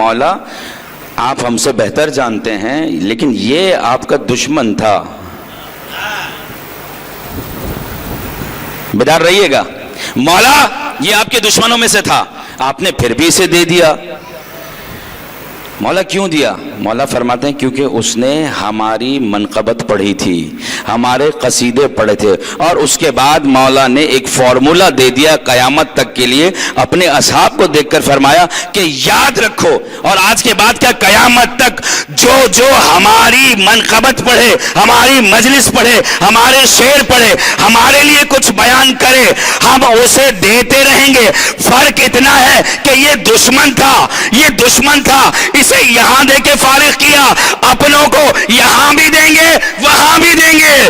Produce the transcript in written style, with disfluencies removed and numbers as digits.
مولا آپ ہم سے بہتر جانتے ہیں لیکن یہ آپ کا دشمن تھا. بیدار رہیے گا. مولا یہ آپ کے دشمنوں میں سے تھا, آپ نے پھر بھی اسے دے دیا. مولا کیوں دیا؟ مولا فرماتے ہیں کیونکہ اس نے ہماری منقبت پڑھی تھی, ہمارے قصیدے پڑھے تھے, اور اس کے بعد مولا نے ایک فارمولا دے دیا قیامت تک کے لیے. اپنے اصحاب کو دیکھ کر فرمایا کہ یاد رکھو, اور آج کے بعد کیا قیامت تک جو جو ہماری منقبت پڑھے, ہماری مجلس پڑھے, ہمارے شعر پڑھے, ہمارے لیے کچھ بیان کرے, ہم اسے دیتے رہیں گے. فرق اتنا ہے کہ یہ دشمن تھا, یہ دشمن تھا, اسے یہاں دے کے فارغ کیا, اپنوں کو یہاں بھی دیں گے وہاں بھی دیں گے.